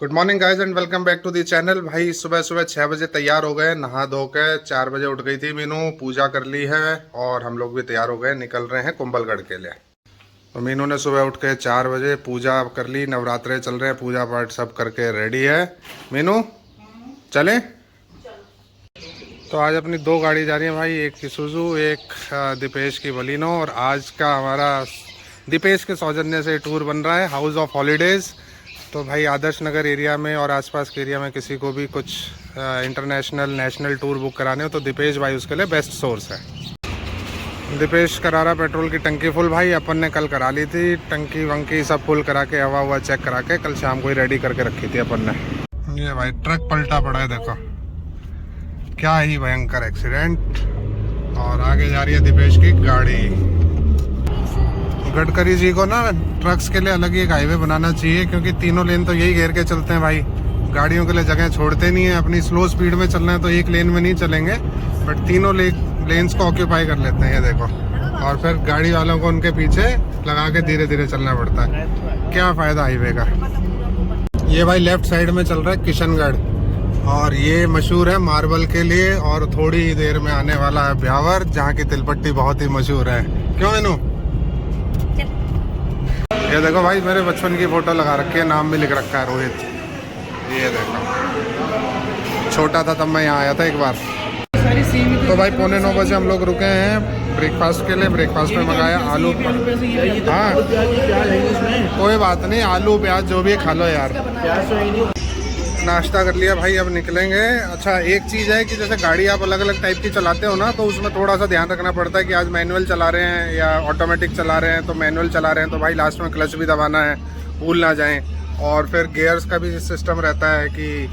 Good morning guys and welcome back to the channel. भाई सुबह सुबह 6 बजे तैयार हो गए, नहा धो के 4 बजे उठ गई थी मीनू, पूजा कर ली है और हम लोग भी तैयार हो गए, निकल रहे हैं कुंभलगढ़ के लिए। तो मीनू ने सुबह उठ के 4 बजे पूजा कर ली, नवरात्रे चल रहे हैं, पूजा पाठ सब करके रेडी है। मीनू चले। तो आज अपनी 2 गाड़ी जा रही है भाई, एक इसुजू एक दीपेश की बलिनो। और आज का हमारा दीपेश के सौजन्य से टूर बन रहा है हाउस ऑफ हॉलीडेज़। तो भाई आदर्श नगर एरिया में और आसपास के एरिया में किसी को भी कुछ इंटरनेशनल नेशनल टूर बुक कराने हो तो दीपेश भाई उसके लिए बेस्ट सोर्स है। दीपेश करा रहा पेट्रोल की टंकी फुल। भाई अपन ने कल करा ली थी टंकी वंकी सब फुल करा के, हवा हुआ चेक करा के कल शाम को ही रेडी करके रखी थी अपन ने। ये भाई ट्रक पलटा पड़ा है, देखो क्या ही भयंकर एक्सीडेंट। और आगे जा रही है दीपेश की गाड़ी। गडकरी जी को ना ट्रक्स के लिए अलग ही एक हाईवे बनाना चाहिए, क्योंकि तीनों लेन तो यही घेर के चलते हैं भाई, गाड़ियों के लिए जगह छोड़ते नहीं है। अपनी स्लो स्पीड में चलना है तो एक लेन में नहीं चलेंगे, बट तीनों लेन्स को ऑक्यूपाई कर लेते हैं, ये देखो। और फिर गाड़ी वालों को उनके पीछे लगा के धीरे धीरे चलना पड़ता है, क्या फ़ायदा हाईवे का। ये भाई लेफ्ट साइड में चल रहा है किशनगढ़, और ये मशहूर है मार्बल के लिए, और थोड़ी ही देर में आने वाला है ब्यावर, जहाँ की तिलपट्टी बहुत ही मशहूर है। क्यों इनू? ये देखो भाई मेरे बचपन की फोटो लगा रखी है, नाम भी लिख रखा है रोहित। ये देखो, छोटा था तब मैं यहाँ आया था एक बार। तो भाई 8:45 बजे हम लोग रुके हैं ब्रेकफास्ट के लिए। ब्रेकफास्ट में मंगाया आलू। हाँ कोई बात नहीं, आलू प्याज जो भी है खा लो यार। नाश्ता कर लिया भाई, अब निकलेंगे। अच्छा एक चीज़ है कि जैसे गाड़ी आप अलग अलग टाइप की चलाते हो ना, तो उसमें थोड़ा सा ध्यान रखना पड़ता है कि आज मैनुअल चला रहे हैं या ऑटोमेटिक चला रहे हैं। तो मैनुअल चला रहे हैं तो भाई लास्ट में क्लच भी दबाना है, भूल ना जाएं। और फिर गियर्स का भी सिस्टम रहता है कि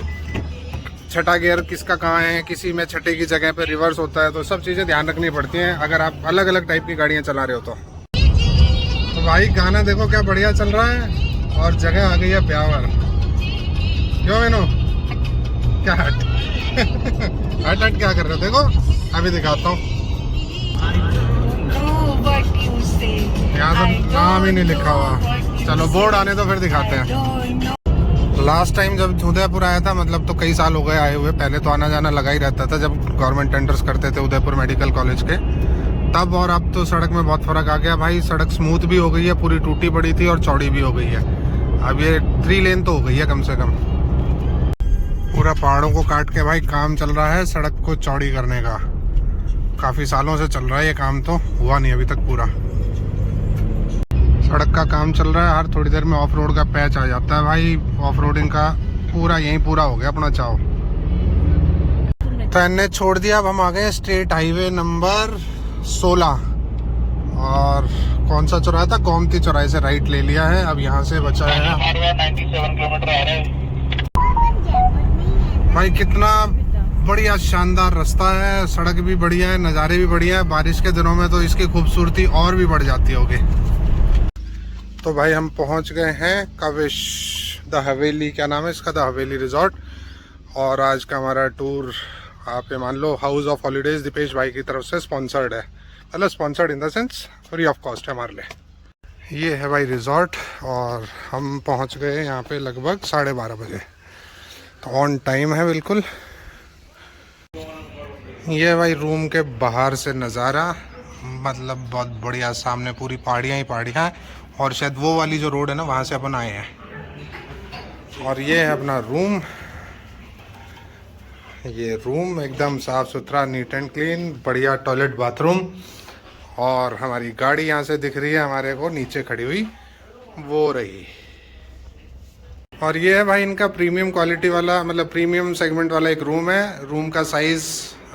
छठा गियर किसका कहाँ है, किसी में छठे की जगह पर रिवर्स होता है, तो सब चीज़ें ध्यान रखनी पड़ती हैं अगर आप अलग अलग टाइप की गाड़ियाँ चला रहे हो तो भाई गाना देखो क्या बढ़िया चल रहा है, और जगह आ गई है ब्यावर। क्यों मैनो क्या हट हट क्या कर रहे हो? देखो अभी दिखाता हूँ, यहाँ तो नाम ही नहीं लिखा हुआ। चलो बोर्ड आने तो फिर दिखाते हैं। लास्ट टाइम जब उदयपुर आया था, मतलब तो कई साल हो गए आए हुए, पहले तो आना जाना लगा ही रहता था जब गवर्नमेंट टेंडर्स करते थे उदयपुर मेडिकल कॉलेज के तब। और अब तो सड़क में बहुत फ़र्क आ गया भाई, सड़क स्मूथ भी हो गई है, पूरी टूटी पड़ी थी और चौड़ी भी हो गई है। अब ये 3 लेन तो हो गई है कम से कम। पूरा पहाड़ों को काट के भाई काम चल रहा है सड़क को चौड़ी करने का। काफ़ी सालों से चल रहा है ये काम, तो हुआ नहीं अभी तक पूरा। सड़क का काम चल रहा है, हर थोड़ी देर में ऑफ रोड का पैच आ जाता है भाई। ऑफ रोडिंग का पूरा यहीं पूरा हो गया अपना चाव। तो एनएच छोड़ दिया, अब हम आ गए स्टेट हाईवे नंबर 16। और कौन सा चौराहा था? गोमती चौराहे से राइट ले लिया है। अब यहाँ से बचा है 97 किलोमीटर आ रहा है भाई। कितना बढ़िया शानदार रास्ता है, सड़क भी बढ़िया है, नज़ारे भी बढ़िया है। बारिश के दिनों में तो इसकी खूबसूरती और भी बढ़ जाती होगी। तो भाई हम पहुंच गए हैं काविश द हवेली, क्या नाम है इसका, द हवेली रिजॉर्ट। और आज का हमारा टूर आप ये मान लो हाउस ऑफ हॉलीडेज दीपेश भाई की तरफ से स्पॉन्सर्ड है, मतलब sponsored in the sense free of cost है हमारे लिए। ये है भाई रिजॉर्ट, और हम पहुंच गए यहाँ पे लगभग 12:30 बजे, तो ऑन टाइम है बिल्कुल। ये भाई रूम के बाहर से नज़ारा, मतलब बहुत बढ़िया, सामने पूरी पहाड़ियाँ ही पहाड़ियाँ, और शायद वो वाली जो रोड है ना वहाँ से अपन आए हैं। और ये है अपना रूम। ये रूम एकदम साफ़ सुथरा, नीट एंड क्लीन, बढ़िया टॉयलेट बाथरूम। और हमारी गाड़ी यहाँ से दिख रही है हमारे को, नीचे खड़ी हुई वो रही। और ये है भाई इनका प्रीमियम क्वालिटी वाला, मतलब प्रीमियम सेगमेंट वाला एक रूम है। रूम का साइज़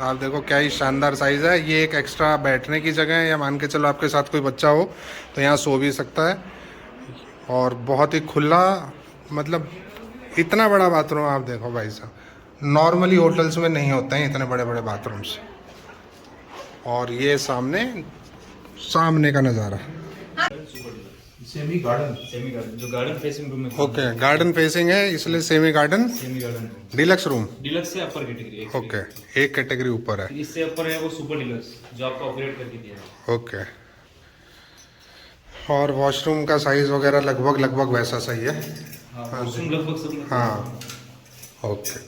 आप देखो क्या ही शानदार साइज़ है। ये एक एक्स्ट्रा बैठने की जगह है, या मान के चलो आपके साथ कोई बच्चा हो तो यहाँ सो भी सकता है। और बहुत ही खुला, मतलब इतना बड़ा बाथरूम आप देखो भाई साहब, नॉर्मली होटल्स में नहीं होते हैं इतने बड़े बड़े बाथरूम्स। और ये सामने का नज़ारा, सेमी गार्डन जो गार्डन फेसिंग रूम है। ओके गार्डन फेसिंग है इसलिए semi garden deluxe room. Deluxe से अपर कैटेगरी है। ओके एक कैटेगरी ऊपर है, इससे अपर है वो सुपर डिलक्स जो आपको अपग्रेड करके दिया है। ओके। और वॉशरूम का साइज़ वगैरह लगभग वैसा सही है। हाँ हाँ वॉशरूम जी। लगभग सब में। हाँ ओके।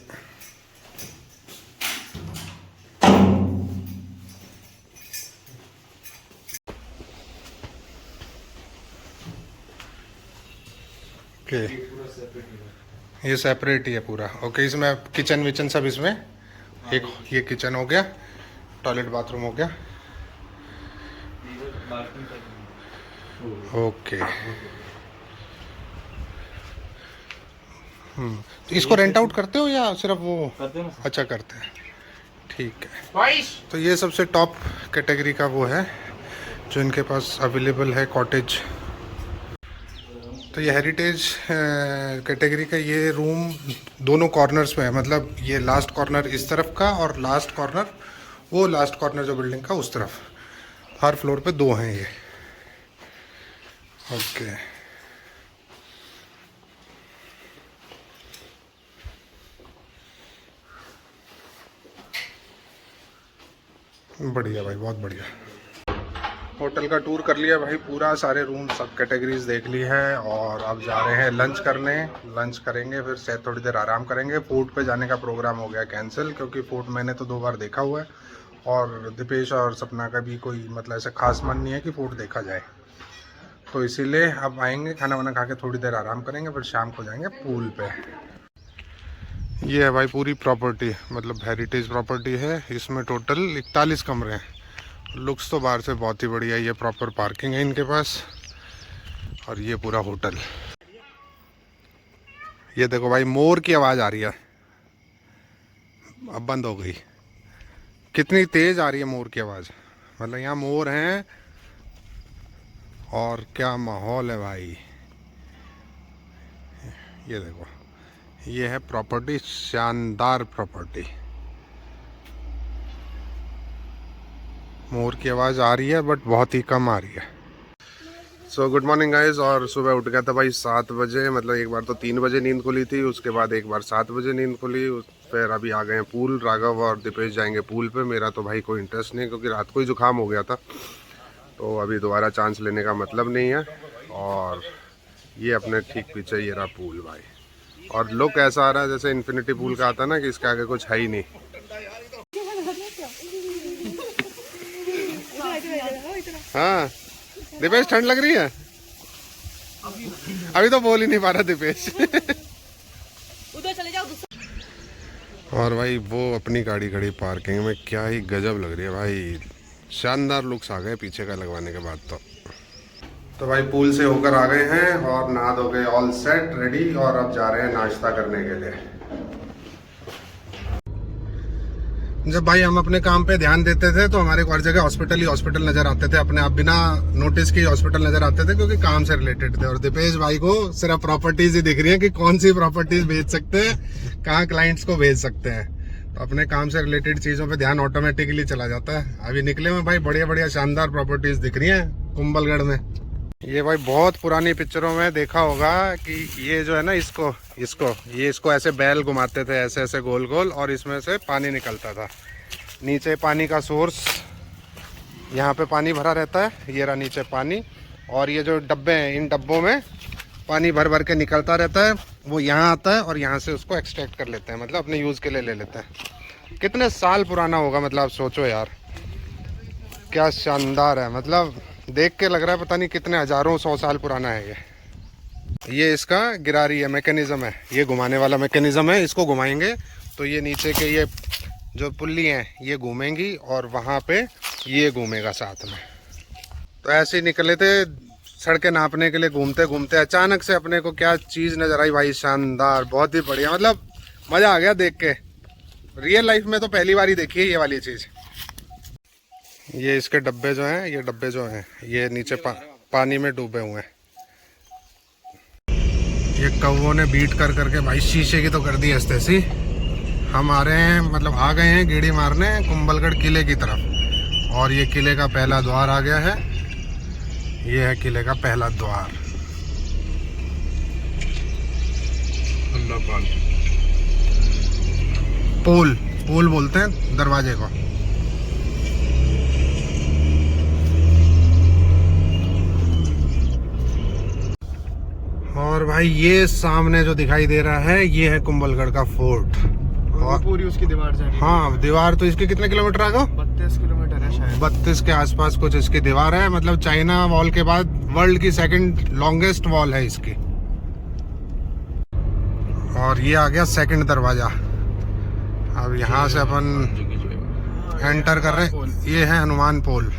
ओके ये पूरा सेपरेट है। ये सेपरेट ही है पूरा। ओके इसमें किचन विचन सब इसमें एक, ये किचन हो गया, टॉयलेट बाथरूम हो गया। इधर बालकनी टाइप में। ओके तो इसको रेंट आउट करते हो या सिर्फ वो? करते हैं ना सर। अच्छा करते हैं, ठीक है। तो ये सबसे टॉप कैटेगरी का वो है जो इनके पास अवेलेबल है कॉटेज। तो ये हेरिटेज कैटेगरी का ये रूम दोनों कॉर्नर्स में है, मतलब ये लास्ट कॉर्नर इस तरफ का और लास्ट कॉर्नर वो लास्ट कॉर्नर जो बिल्डिंग का उस तरफ। हर फ्लोर पे दो हैं ये। ओके बढ़िया भाई, बहुत बढ़िया। होटल का टूर कर लिया भाई पूरा, सारे रूम सब कैटेगरीज देख ली है और अब जा रहे हैं लंच करने। लंच करेंगे फिर शायद थोड़ी देर आराम करेंगे। फूड पे जाने का प्रोग्राम हो गया कैंसिल, क्योंकि फूड मैंने तो 2 बार देखा हुआ है और दीपेश और सपना का भी कोई मतलब ऐसा खास मन नहीं है कि फूड देखा जाए, तो इसीलिए अब आएंगे, खाना वाना खा के थोड़ी देर आराम करेंगे, फिर शाम को जाएंगे पूल पे। ये है भाई पूरी प्रॉपर्टी, मतलब हेरिटेज प्रॉपर्टी है। इसमें टोटल 41 कमरे हैं। लुक्स तो बाहर से बहुत ही बढ़िया। ये प्रॉपर पार्किंग है इनके पास और ये पूरा होटल। ये देखो भाई मोर की आवाज़ आ रही है, अब बंद हो गई। कितनी तेज़ आ रही है मोर की आवाज़, मतलब यहाँ मोर हैं और क्या माहौल है भाई। ये देखो ये है प्रॉपर्टी, शानदार प्रॉपर्टी। मोर की आवाज़ आ रही है बट बहुत ही कम आ रही है। So good morning guys. और सुबह उठ गया था भाई 7 बजे, मतलब एक बार तो 3 बजे नींद खुली थी, उसके बाद एक बार 7 बजे नींद खुली। फिर अभी आ गए हैं पूल। राघव और दीपेश जाएंगे पूल पे। मेरा तो भाई कोई इंटरेस्ट नहीं, क्योंकि रात को ही जुकाम हो गया था, तो अभी दोबारा चांस लेने का मतलब नहीं है। और ये अपने ठीक पीछे ये रहा पूल भाई, और लुक ऐसा आ रहा है जैसे इन्फिनिटी पूल का आता है ना, कि इसके आगे कुछ है ही नहीं। हाँ दीपेश ठंड लग रही है? अभी तो बोल ही नहीं पा रहा दीपेश। उधर चले जाओ। और भाई वो अपनी गाड़ी खड़ी पार्किंग में, क्या ही गजब लग रही है भाई। शानदार लुक्स आ गए पीछे का लगवाने के बाद। तो भाई पूल से होकर आ गए हैं और नहा धो गए, ऑल सेट रेडी, और अब जा रहे हैं नाश्ता करने के लिए। जब भाई हम अपने काम पे ध्यान देते थे तो हमारे को हर जगह हॉस्पिटल ही हॉस्पिटल नजर आते थे, अपने आप बिना नोटिस के हॉस्पिटल नजर आते थे, क्योंकि काम से रिलेटेड थे। और दीपेश भाई को सिर्फ प्रॉपर्टीज ही दिख रही है कि कौन सी प्रॉपर्टीज बेच सकते हैं, कहाँ क्लाइंट्स को भेज सकते हैं। तो अपने काम से रिलेटेड चीजों पे ध्यान ऑटोमेटिकली चला जाता है। अभी निकले में भाई बढ़िया बढ़िया शानदार प्रॉपर्टीज दिख रही है कुंभलगढ़ में। ये भाई बहुत पुरानी पिक्चरों में देखा होगा कि ये जो है ना, इसको ऐसे बैल घुमाते थे ऐसे ऐसे गोल गोल, और इसमें से पानी निकलता था। नीचे पानी का सोर्स, यहाँ पे पानी भरा रहता है, ये रहा नीचे पानी, और ये जो डब्बे हैं इन डब्बों में पानी भर भर के निकलता रहता है। वो यहाँ आता है और यहाँ से उसको एक्सट्रैक्ट कर लेते हैं, मतलब अपने यूज़ के लिए ले लेते हैं। कितने साल पुराना होगा, मतलब आप सोचो यार, क्या शानदार है। मतलब देख के लग रहा है पता नहीं कितने हजारों 100 साल पुराना है ये इसका गिरारी है, मैकेनिज्म है, ये घुमाने वाला मैकेनिज्म है। इसको घुमाएंगे तो ये नीचे के ये जो पुल्ली हैं ये घूमेंगी और वहाँ पे ये घूमेगा साथ में। तो ऐसे ही निकले थे सड़कें नापने के लिए, घूमते घूमते अचानक से अपने को क्या चीज़ नजर आई भाई, शानदार, बहुत ही बढ़िया, मतलब मज़ा आ गया देख के। रियल लाइफ में तो पहली बार ही देखी है ये वाली चीज़। ये इसके डब्बे जो हैं, ये नीचे पानी में डूबे हुए हैं। ये कौवों ने बीट कर करके भाई शीशे की तो कर दी हंसते। हम आ रहे हैं, मतलब आ गए हैं गेड़ी मारने कुंभलगढ़ किले की तरफ, और ये किले का पहला द्वार आ गया है। ये है किले का पहला द्वार। पोल बोलते हैं दरवाजे को। और भाई ये सामने जो दिखाई दे रहा है ये है कुंभलगढ़ का फोर्ट। और पूरी उसकी दीवार जा रही है। हाँ, दीवार तो इसके कितने किलोमीटर आगे? 32 किलोमीटर है शायद। 32 के आसपास कुछ इसकी दीवार है। मतलब चाइना वॉल के बाद वर्ल्ड की सेकंड लॉन्गेस्ट वॉल है इसकी। और ये आ गया सेकंड दरवाजा। अब यहाँ से अपन एंटर कर रहे हैं। ये है हनुमान पोल।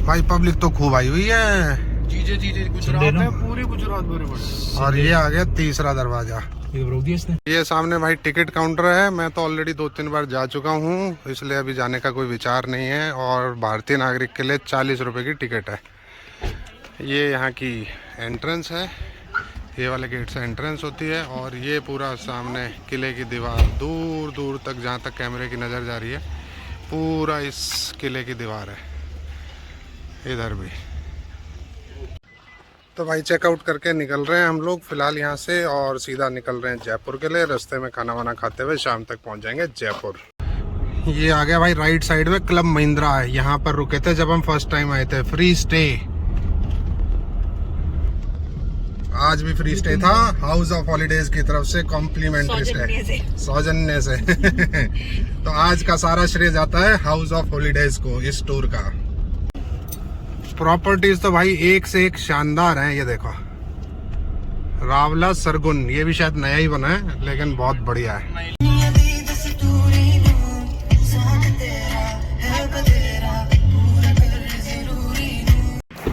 भाई पब्लिक तो खूब आई हुई है। चीजें गुजरात में पूरी गुजरात भरे पड़े। और ये आ गया तीसरा दरवाजा। ये रोक दिया इसने। ये सामने भाई टिकट काउंटर है। मैं तो ऑलरेडी 2-3 बार जा चुका हूँ, इसलिए अभी जाने का कोई विचार नहीं है। और भारतीय नागरिक के लिए 40 रुपए की टिकट है। ये यहाँ की एंट्रेंस है। ये वाले गेट से एंट्रेंस होती है। और ये पूरा सामने किले की दीवार दूर दूर तक, जहाँ तक कैमरे की नज़र जा रही है, पूरा इस किले की दीवार है। इधर भी। तो भाई चेकआउट करके निकल रहे हैं हम लोग फिलहाल यहाँ से, और सीधा निकल रहे हैं जयपुर के लिए। रास्ते में खाना वाना खाते हुए शाम तक पहुँच जाएंगे जयपुर। ये आ गया भाई राइट साइड में क्लब महिंद्रा है। यहाँ पर रुके थे जब हम फर्स्ट टाइम आए थे। फ्री स्टे, आज भी फ्री स्टे था। हाउस ऑफ हॉलीडेज की तरफ से कॉम्प्लीमेंट्री स्टे, सौजन्य से। तो आज का सारा श्रेय जाता है हाउस ऑफ हॉलीडेज को, इस टूर का। प्रॉपर्टीज तो भाई एक से एक शानदार हैं। ये देखो रावला सरगुन, ये भी शायद नया ही बना है लेकिन बहुत बढ़िया है।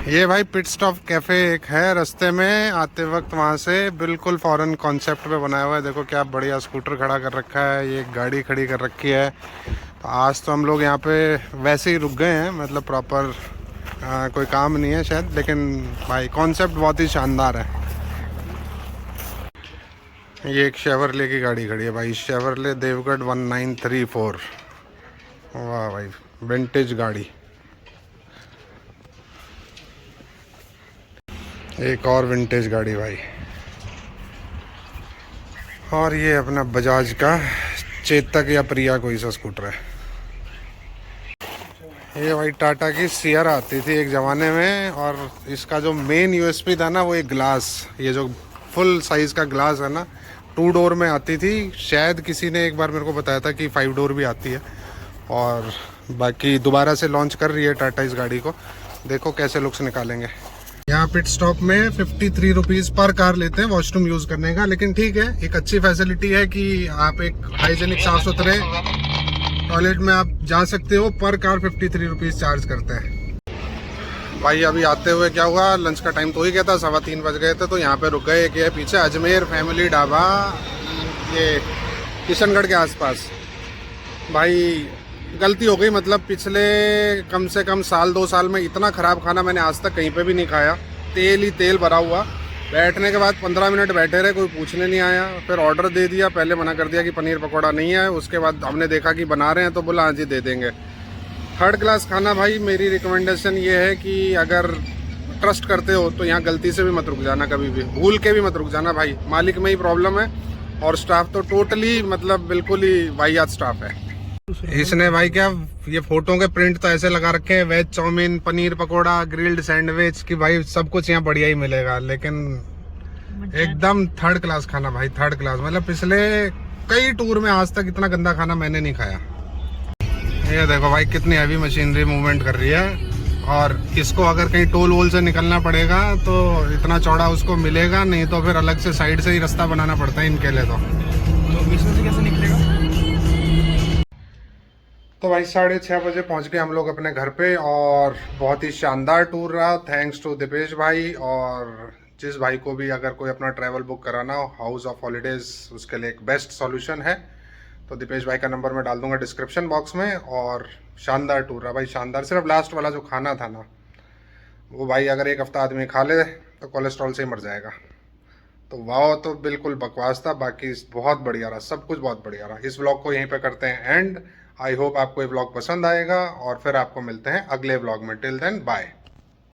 ये भाई पिट स्टॉप कैफे एक है रास्ते में आते वक्त, वहां से बिल्कुल फॉरेन कॉन्सेप्ट पे बनाया हुआ है। देखो क्या बढ़िया स्कूटर खड़ा कर रखा है, ये गाड़ी खड़ी कर रखी है। तो आज तो हम लोग यहाँ पे वैसे ही रुक गए हैं, मतलब प्रॉपर कोई काम नहीं है शायद, लेकिन भाई कॉन्सेप्ट बहुत ही शानदार है। ये एक शेवरले की गाड़ी खड़ी है भाई, शेवरले देवगढ़ 1934। वाह भाई, विंटेज गाड़ी। एक और विंटेज गाड़ी भाई। और ये अपना बजाज का चेतक या प्रिया कोई सा स्कूटर है। ये भाई टाटा की सियर आती थी एक ज़माने में, और इसका जो मेन यूएसपी था ना वो एक ग्लास, ये जो फुल साइज़ का ग्लास है ना, 2 डोर में आती थी। शायद किसी ने एक बार मेरे को बताया था कि 5 डोर भी आती है। और बाकी दोबारा से लॉन्च कर रही है टाटा इस गाड़ी को। देखो कैसे लुक्स निकालेंगे। यहाँ पिट स्टॉप में 53 रुपीज़ पर कार लेते हैं वॉशरूम यूज़ करने का, लेकिन ठीक है, एक अच्छी फैसिलिटी है कि आप एक हाइजेनिक साफ सुथरे टॉयलेट में आप जा सकते हो। पर कार 53 रुपीज़ चार्ज करते हैं भाई। अभी आते हुए क्या हुआ, लंच का टाइम तो ही गया था, 3:15 बज गए थे। तो यहाँ पे रुक गए। एक ये पीछे अजमेर फैमिली ढाबा, ये किशनगढ़ के आसपास। भाई गलती हो गई, मतलब पिछले कम से कम 1-2 साल में इतना ख़राब खाना मैंने आज तक कहीं पे भी नहीं खाया। तेल ही तेल भरा हुआ। बैठने के बाद 15 मिनट बैठे रहे, कोई पूछने नहीं आया। फिर ऑर्डर दे दिया, पहले मना कर दिया कि पनीर पकौड़ा नहीं है। उसके बाद हमने देखा कि बना रहे हैं तो बोला हाँ जी दे देंगे। 3rd क्लास खाना भाई। मेरी रिकमेंडेशन ये है कि अगर ट्रस्ट करते हो तो यहाँ गलती से भी मत रुक जाना, कभी भी भूल के भी मत रुक जाना भाई। मालिक में ही प्रॉब्लम है, और स्टाफ तो टोटली मतलब बिल्कुल ही वाहियात स्टाफ है। इसने भाई क्या ये फोटो के प्रिंट तो ऐसे लगा रखे हैं, veg chow mein, paneer pakora, grilled sandwich, की भाई सब कुछ यहाँ बढ़िया ही मिलेगा। लेकिन एकदम 3rd क्लास खाना भाई, 3rd क्लास। मतलब पिछले कई टूर में आज तक इतना गंदा खाना मैंने नहीं खाया। ये देखो भाई कितनी हैवी मशीनरी मूवमेंट कर रही है। और इसको अगर कहीं टोल वोल से निकलना पड़ेगा तो इतना चौड़ा उसको मिलेगा नहीं, तो फिर अलग से साइड से ही रास्ता बनाना पड़ता है इनके लिए। तो इसमें से कैसे निकलेगा? तो भाई 6:30 बजे पहुंच गए हम लोग अपने घर पे, और बहुत ही शानदार टूर रहा। थैंक्स टू दीपेश भाई। और जिस भाई को भी अगर कोई अपना ट्रैवल बुक कराना हो, हाउस ऑफ हॉलीडेज उसके लिए एक बेस्ट सॉल्यूशन है। तो दीपेश भाई का नंबर मैं डाल दूंगा डिस्क्रिप्शन बॉक्स में। और शानदार टूर रहा भाई, शानदार। सिर्फ लास्ट वाला जो खाना था ना, वो भाई अगर 1 हफ्ता आदमी खा ले तो कोलेस्ट्रॉल से ही मर जाएगा। तो वाह, तो बिल्कुल बकवास था। बाकी बहुत बढ़िया रहा, सब कुछ बहुत बढ़िया रहा। इस व्लॉग को यहीं पे करते हैं एंड। आई होप आपको ये व्लॉग पसंद आएगा, और फिर आपको मिलते हैं अगले व्लॉग में। Till then bye.